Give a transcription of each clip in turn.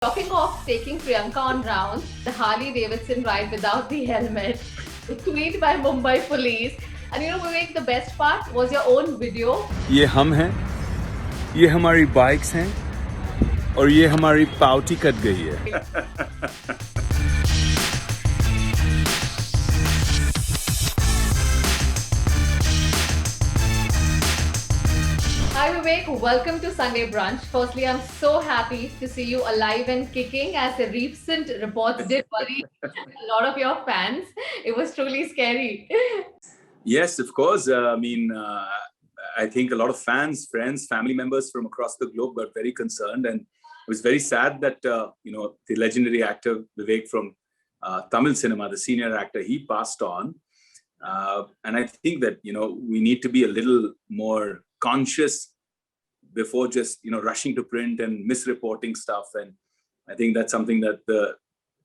Talking of taking Priyanka on rounds, the Harley Davidson ride without the helmet, the tweet by Mumbai police, and Vivek, the best part was your own video. ये हम हैं, ये हमारी bikes हैं और ये हमारी pouty cut गई है. Hi Vivek, welcome to Sunday Brunch. Firstly, I'm so happy to see you alive and kicking, as the recent reports did worry a lot of your fans. It was truly scary. Yes, of course. I think a lot of fans, friends, family members from across the globe got very concerned, and it was very sad that the legendary actor Vivek from Tamil cinema, the senior actor, he passed on. And I think that we need to be a little more conscious before just rushing to print and misreporting stuff. And I think that's something that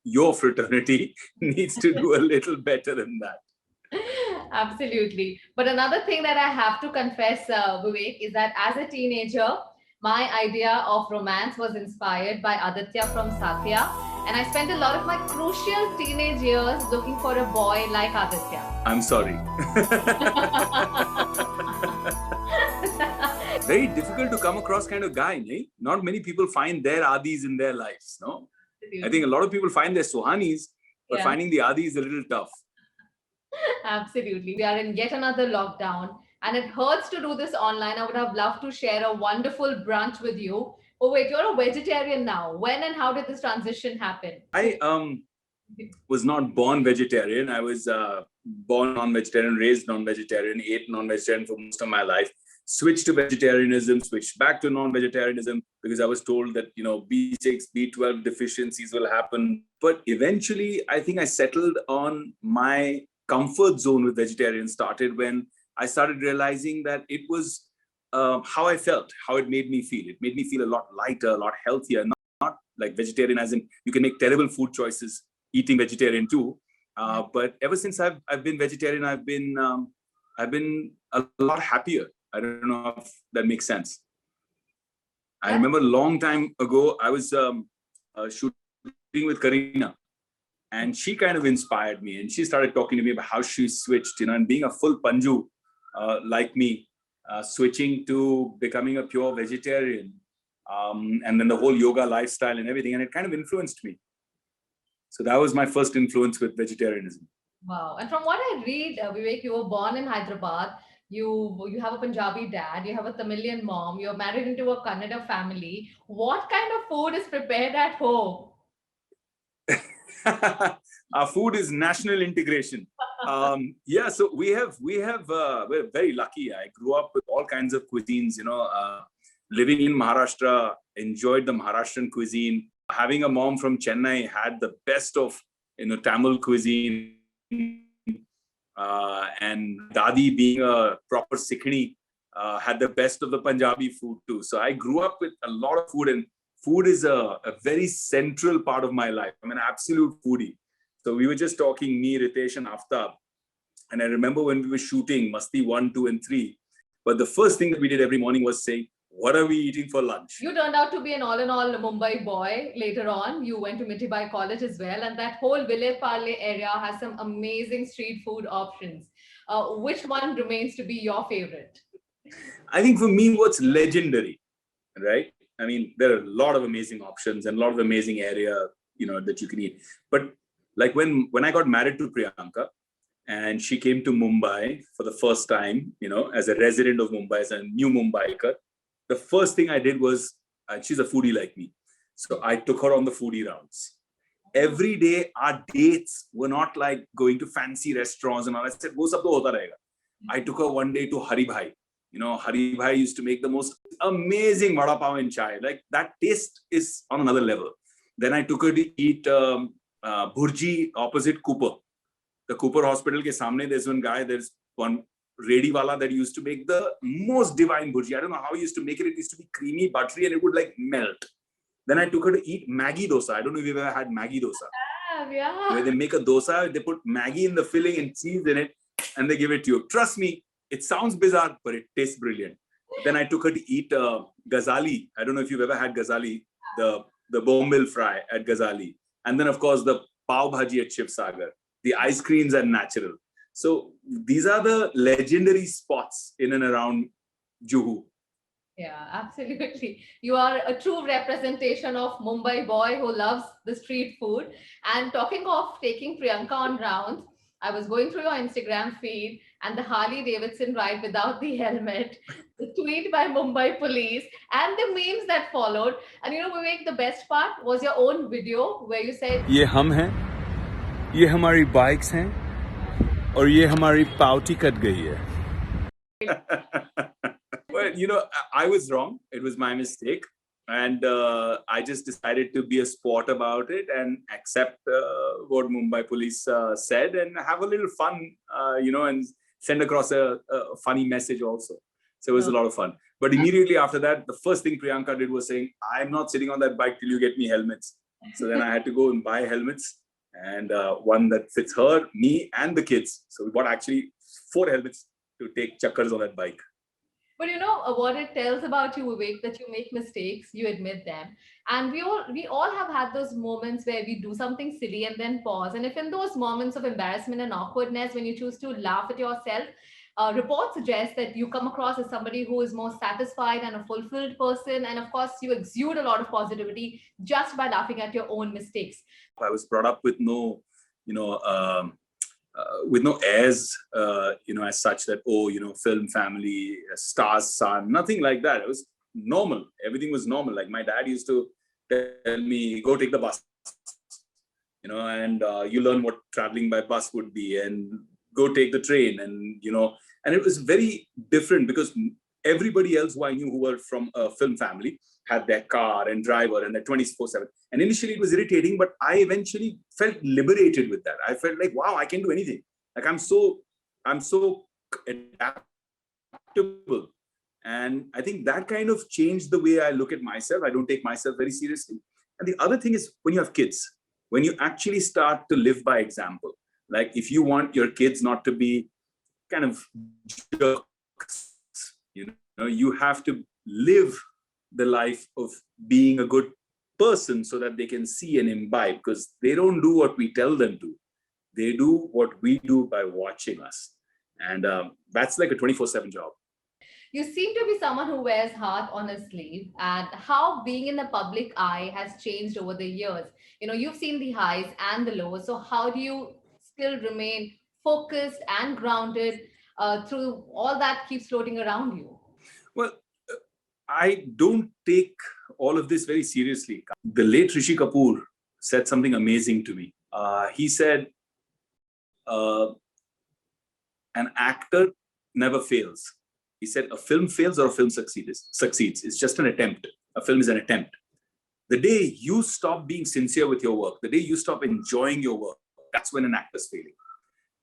your fraternity needs to do a little better than that. Absolutely. But another thing that I have to confess, Vivek, is that as a teenager, my idea of romance was inspired by Aditya from Satya. And I spent a lot of my crucial teenage years looking for a boy like Aditya. I'm sorry. Very difficult to come across kind of guy, eh? Not many people find their Adis in their lives, no? I think a lot of people find their Sohanis, but finding the Adi is a little tough. Absolutely. We are in yet another lockdown, and it hurts to do this online. I would have loved to share a wonderful brunch with you. Oh, wait, you're a vegetarian now. When and how did this transition happen? I was not born vegetarian. I was born non-vegetarian, raised non-vegetarian, ate non-vegetarian for most of my life. Switched to vegetarianism, switched back to non-vegetarianism because I was told that, B6, B12 deficiencies will happen. But eventually, I think I settled on my comfort zone with vegetarian started when I started realizing that it was how I felt, how it made me feel. It made me feel a lot lighter, a lot healthier, not like vegetarian as in you can make terrible food choices eating vegetarian too. But ever since I've been vegetarian, I've been a lot happier. I don't know if that makes sense. I remember a long time ago, I was shooting with Kareena, and she kind of inspired me, and she started talking to me about how she switched, and being a full Panju like me, switching to becoming a pure vegetarian, and then the whole yoga lifestyle and everything, and it kind of influenced me. So that was my first influence with vegetarianism. Wow. And from what I read, Vivek, you were born in Hyderabad. You have a Punjabi dad, you have a Tamilian mom, you're married into a Kannada family. What kind of food is prepared at home? Our food is national integration. So we're very lucky. I grew up with all kinds of cuisines, living in Maharashtra, enjoyed the Maharashtrian cuisine. Having a mom from Chennai, had the best of, Tamil cuisine. And Dadi, being a proper Sikhni, had the best of the Punjabi food too. So I grew up with a lot of food, and food is a very central part of my life. I'm an absolute foodie. So we were just talking, me, Ritesh and Aftab. And I remember when we were shooting Masti 1, 2 and 3. But the first thing that we did every morning was saying, what are we eating for lunch? You turned out to be an all-in-all Mumbai boy. Later on, you went to Mitibai College as well. And that whole Vile Parle area has some amazing street food options. Which one remains to be your favorite? I think for me, what's legendary, right? I mean, there are a lot of amazing options and a lot of amazing area, that you can eat. But like when I got married to Priyanka and she came to Mumbai for the first time, as a resident of Mumbai, as a new Mumbaiker, the first thing I did was, she's a foodie like me. So I took her on the foodie rounds. Every day, our dates were not like going to fancy restaurants and all. I said, wo sab to hota rahega. I took her one day to Hari Bhai. Hari Bhai used to make the most amazing vada pav and chai. Like that taste is on another level. Then I took her to eat Burji opposite Cooper. The Cooper Hospital ke samne, there's one guy, there's one Redi wala that used to make the most divine burji. I don't know how he used to make it. It used to be creamy, buttery, and it would like melt. Then I took her to eat Maggi dosa. I don't know if you've ever had Maggi dosa. Yeah. Where they make a dosa, they put Maggi in the filling and cheese in it, and they give it to you. Trust me, it sounds bizarre, but it tastes brilliant. Then I took her to eat Ghazali. I don't know if you've ever had Ghazali, the the bombil fry at Ghazali, and then of course the pav bhaji at Shiv Sagar. The ice creams are natural. So these are the legendary spots in and around Juhu. Yeah, absolutely. You are a true representation of Mumbai boy who loves the street food. And talking of taking Priyanka on rounds, I was going through your Instagram feed and the Harley Davidson ride without the helmet, the tweet by Mumbai police, and the memes that followed. And you know, Vivek, the best part was your own video where you said, ये हम हैं, ये हमारी bikes हैं, और ये हमारी pouty cut गई है. Well, you know, I was wrong. It was my mistake. And I just decided to be a sport about it and accept what Mumbai police said and have a little fun, you know, and send across a funny message also. So it was a lot of fun. But immediately after that, the first thing Priyanka did was saying, I'm not sitting on that bike till you get me helmets. So then I had to go and buy helmets, and one that fits her, me, and the kids. So we bought actually 4 helmets to take chakkars on that bike. but you know what it tells about you, Vivek, that you make mistakes, you admit them, and we all have had those moments where we do something silly and then pause. And if in those moments of embarrassment and awkwardness, when you choose to laugh at yourself, reports suggest that you come across as somebody who is more satisfied and a fulfilled person, and of course, you exude a lot of positivity just by laughing at your own mistakes. I was brought up with no, you know, with no airs, you know, as such that, oh, you know, film family, star's son, nothing like that. It was normal. Everything was normal. Like my dad used to tell me, go take the bus, you know, and you learn what traveling by bus would be, and go take the train, and, you know, and it was very different because everybody else who I knew who were from a film family had their car and driver and their 24/7. And initially it was irritating, but I eventually felt liberated with that. I felt like, wow, I can do anything. Like I'm so adaptable. And I think that kind of changed the way I look at myself. I don't take myself very seriously. And the other thing is, when you have kids, when you actually start to live by example, like if you want your kids not to be kind of jerks, you know, you have to live the life of being a good person so that they can see and imbibe, because they don't do what we tell them to. They do what we do by watching us. And that's like a 24/7 job. You seem to be someone who wears heart on his sleeve, and how being in the public eye has changed over the years. You know, you've seen the highs and the lows. So how do you still remain focused and grounded through all that keeps floating around you? Well, I don't take all of this very seriously. The late Rishi Kapoor said something amazing to me. He said, an actor never fails. He said, a film fails or a film succeeds. It's just an attempt. A film is an attempt. The day you stop being sincere with your work, the day you stop enjoying your work, that's when an actor's failing.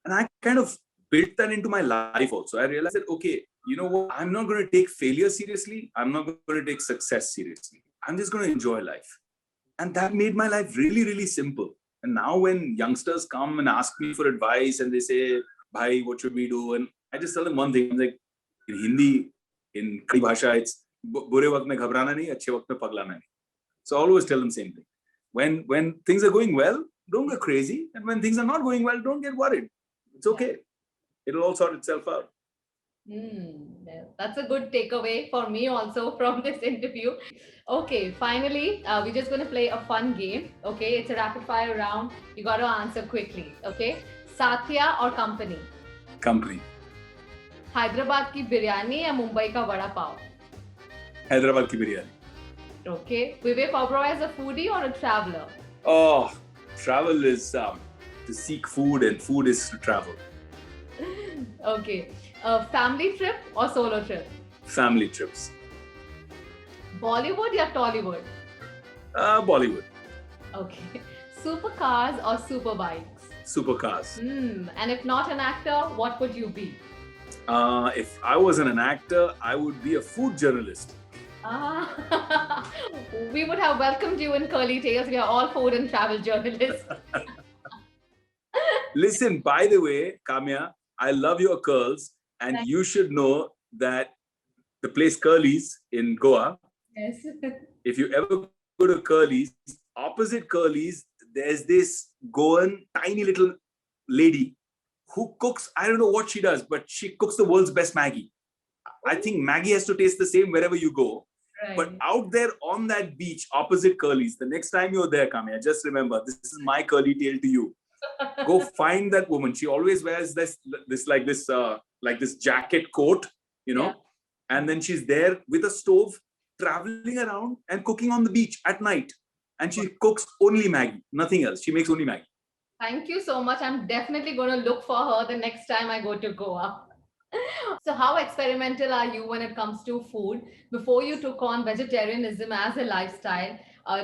And I kind of built that into my life also. I realized that, okay, you know what? I'm not going to take failure seriously. I'm not going to take success seriously. I'm just going to enjoy life. And that made my life really, really simple. And now when youngsters come and ask me for advice and they say, bhai, what should we do? And I just tell them one thing. I'm like, in Hindi, in Kari Bhasha, it's bure waqt mein ghabrana nahi, achhe waqt mein paglana nahi. So I always tell them the same thing. When things are going well, don't go crazy. And when things are not going well, don't get worried. It's okay. It'll all sort itself out. That's a good takeaway for me also from this interview. Okay, finally, we're just going to play a fun game. Okay, it's a rapid fire round. You got to answer quickly. Okay, Satya or company? Company. Hyderabad ki biryani या मुंबई का vada pav? Hyderabad ki biryani. Okay, Vivek Oberoi as a foodie or a traveler? Oh, travel is to seek food, and food is to travel. Okay, family trip or solo trip? Family trips. Bollywood या Tollywood? Bollywood. Okay, supercars or super bikes? Supercars. And if not an actor, what would you be? If I wasn't an actor, I would be a food journalist. We would have welcomed you in Curly Tales. We are all food and travel journalists. Listen, by the way, Kamiya, I love your curls, and you should know that the place Curly's in Goa, Yes. if you ever go to Curly's. Opposite Curly's, there's this Goan tiny little lady who cooks. I don't know what she does, but she cooks the world's best Maggie. I think Maggie has to taste the same wherever you go. Right. But out there on that beach opposite Curly's, the next time you're there, Kamiya, just remember, this is my curly tale to you. Go find that woman. She always wears this jacket coat, you know, and then she's there with a stove, traveling around and cooking on the beach at night. And she cooks only Maggie, nothing else. She makes only Maggie. Thank you so much. I'm definitely going to look for her the next time I go to Goa. So how experimental are you when it comes to food? Before you took on vegetarianism as a lifestyle,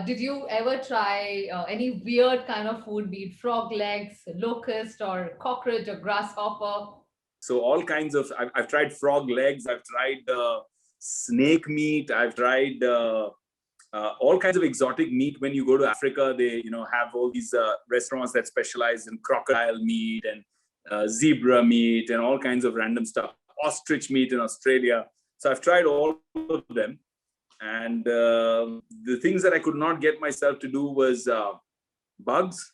did you ever try any weird kind of food, be it frog legs, locust, or cockroach, or grasshopper? So all kinds of, I've tried frog legs, I've tried snake meat, I've tried all kinds of exotic meat. When you go to Africa, they have all these restaurants that specialize in crocodile meat and zebra meat and all kinds of random stuff. Ostrich meat in Australia. So I've tried all of them. And the things that I could not get myself to do was bugs,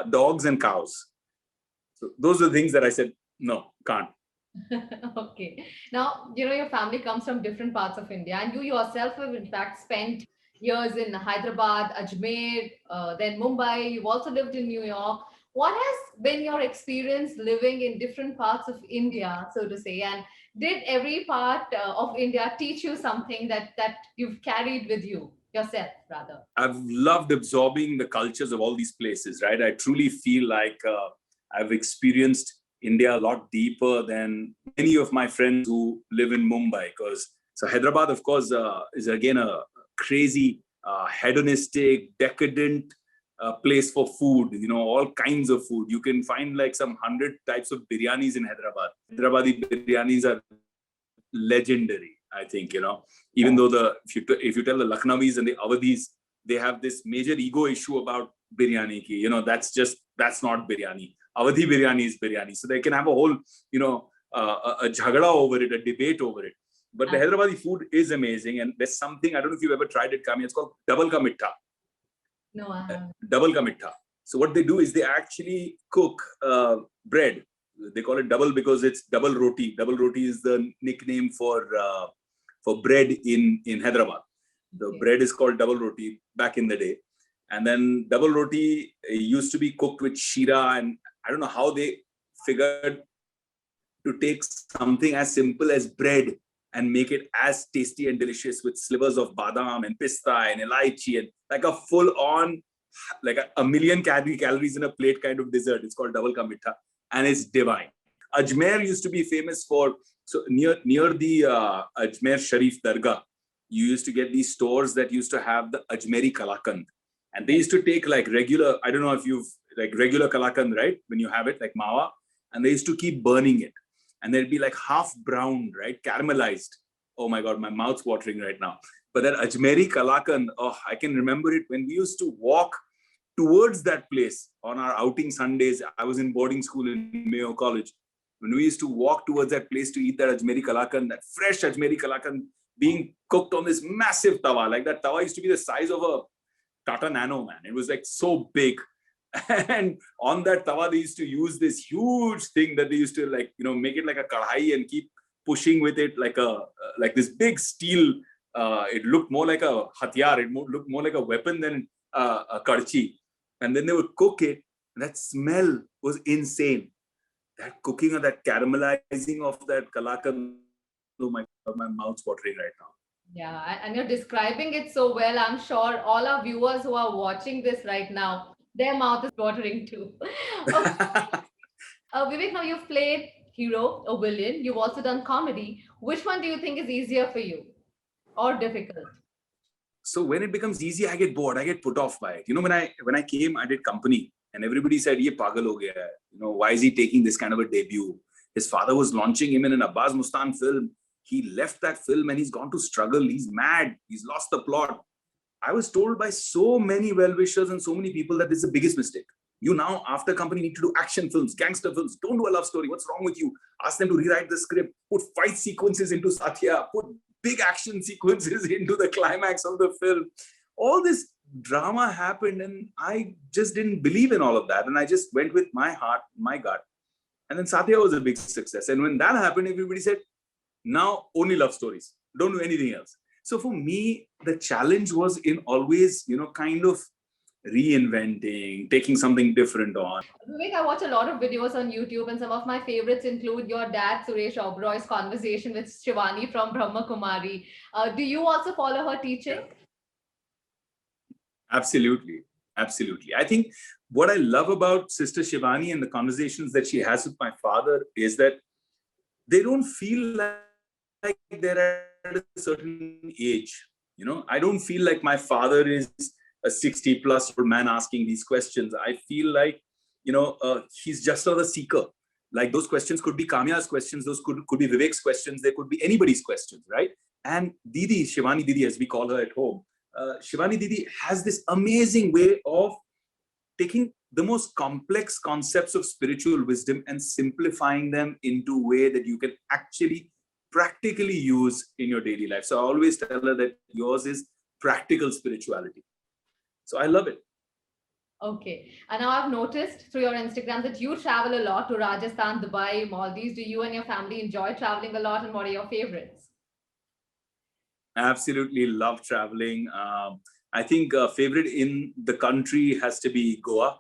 dogs, and cows. So those are the things that I said, no, can't. Okay. Now, your family comes from different parts of India, and you yourself have in fact spent years in Hyderabad, Ajmer, then Mumbai. You've also lived in New York. What has been your experience living in different parts of India, so to say? And did every part of India teach you something that you've carried with you yourself, rather? I've loved absorbing the cultures of all these places, right? I truly feel like I've experienced India a lot deeper than many of my friends who live in Mumbai. So Hyderabad, of course, is again a crazy, hedonistic, decadent place for food, all kinds of food. You can find like some 100 types of biryanis in Hyderabad. Hyderabadi biryanis are legendary, I think, even though if you tell the Lucknowis and the Awadhis, they have this major ego issue about biryani ki, that's not biryani. Awadhi biryani is biryani. So they can have a whole, a jhagada over it, a debate over it. But the Hyderabadi food is amazing. And there's something, I don't know if you've ever tried it, Kami, it's called double ka mitha. No, I haven't. Double ka mitha. So what they do is they actually cook bread. They call it double because it's double roti. Double roti is the nickname for bread in Hyderabad. The bread is called double roti back in the day. And then double roti used to be cooked with sheera, and I don't know how they figured to take something as simple as bread and make it as tasty and delicious with slivers of badam and pista and elaichi and like a full-on, like a million calories in a plate kind of dessert. It's called double ka mitha, and it's divine. Ajmer used to be famous for, so near the Ajmer Sharif Dargah, you used to get these stores that used to have the Ajmeri Kalakand. And they used to take like regular, I don't know if you've like regular Kalakand, right? When you have it like mawa, and they used to keep burning it. And they'd be like half brown, right? Caramelized. Oh my God, my mouth's watering right now. But that Ajmeri Kalakand, oh, I can remember it when we used to walk towards that place on our outing Sundays. I was in boarding school in Mayo College. When we used to walk towards that place to eat that Ajmeri Kalakand, that fresh Ajmeri Kalakand being cooked on this massive tawa. Like that tawa used to be the size of a Tata Nano, man. It was like so big. And on that tawa, they used to use this huge thing that they used to like, make it like a kadhai and keep pushing with it like this big steel. It looked more like a hatyar. It looked more like a weapon than a karchi. And then they would cook it. That smell was insane. That cooking or that caramelizing of that kalakand. Oh my God, my mouth's watering right now. Yeah, and you're describing it so well. I'm sure all our viewers who are watching this right now, their mouth is watering too. Vivek, now you've played hero or villain. You've also done comedy. Which one do you think is easier for you or difficult? So when it becomes easy, I get bored. I get put off by it. When I came, I did company, and everybody said, "Ye pagal ho gaya hai. Why is he taking this kind of a debut?" His father was launching him in an Abbas Mustan film. He left that film and he's gone to struggle. He's mad. He's lost the plot. I was told by so many well-wishers and so many people that this is the biggest mistake. You now, after company, need to do action films, gangster films. Don't do a love story. What's wrong with you? Ask them to rewrite the script, put fight sequences into Satya, put big action sequences into the climax of the film. all this drama happened, and I just didn't believe in all of that. And I just went with my heart, my gut. And then Satya was a big success. And when that happened, everybody said, now only love stories. Don't do anything else. So for me, the challenge was in always, kind of reinventing, taking something different on. Vivek, I watch a lot of videos on YouTube, and some of my favorites include your dad, Suresh Oberoi's conversation with Shivani from Brahma Kumari. Do you also follow her teaching? Absolutely. Absolutely. I think what I love about Sister Shivani and the conversations that she has with my father is that they don't feel like they're at a certain age. I don't feel like my father is a 60-plus-year-old man asking these questions. I feel like, he's just another seeker. Like those questions could be Kamiya's questions, those could be Vivek's questions, they could be anybody's questions, right? And Didi, Shivani Didi, as we call her at home, Shivani Didi has this amazing way of taking the most complex concepts of spiritual wisdom and simplifying them into a way that you can actually practically use in your daily life. So I always tell her that yours is practical spirituality. So I love it. Okay. And now I've noticed through your Instagram that you travel a lot to Rajasthan, Dubai, Maldives. Do you and your family enjoy traveling a lot, and what are your favorites? Absolutely love traveling. I think favorite in the country has to be Goa.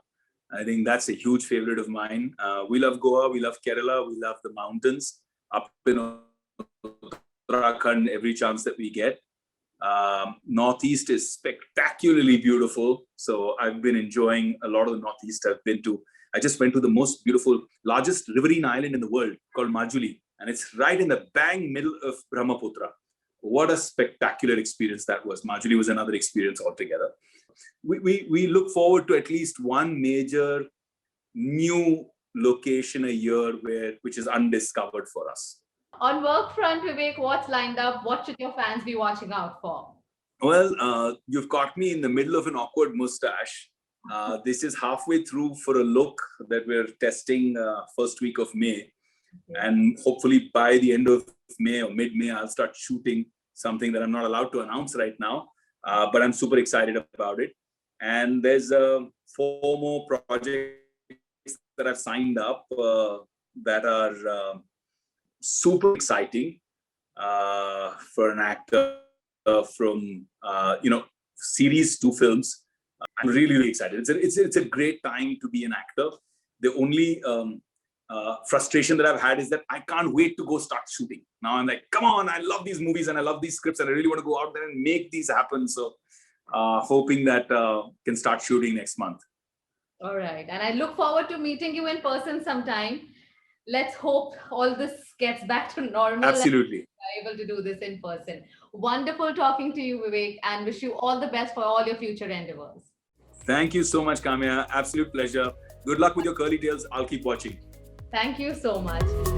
I think that's a huge favorite of mine. We love Goa, we love Kerala, we love the mountains up in Uttarakhand every chance that we get. Northeast is spectacularly beautiful. So I've been enjoying a lot of the Northeast. I just went to the most beautiful, largest riverine island in the world called Majuli. And it's right in the bang middle of Brahmaputra. What a spectacular experience that was. Majuli was another experience altogether. We look forward to at least one major new location a year which is undiscovered for us. On work front, Vivek, what's lined up? What should your fans be watching out for? Well, you've caught me in the middle of an awkward mustache. This is halfway through for a look that we're testing first week of May. Okay. And hopefully by the end of May or mid-May, I'll start shooting something that I'm not allowed to announce right now. But I'm super excited about it. And there's 4 more projects that I've signed up that are super exciting for an actor from series to films. I'm really, really excited. It's a great time to be an actor. The only frustration that I've had is that I can't wait to go start shooting. Now I'm like, come on, I love these movies and I love these scripts and I really want to go out there and make these happen. So hoping that can start shooting next month. All right. And I look forward to meeting you in person sometime. Let's hope all this gets back to normal. Absolutely. And we're able to do this in person. Wonderful talking to you, Vivek, and wish you all the best for all your future endeavors. Thank you so much, Kamiya. Absolute pleasure. Good luck with your curly tails. I'll keep watching. Thank you so much.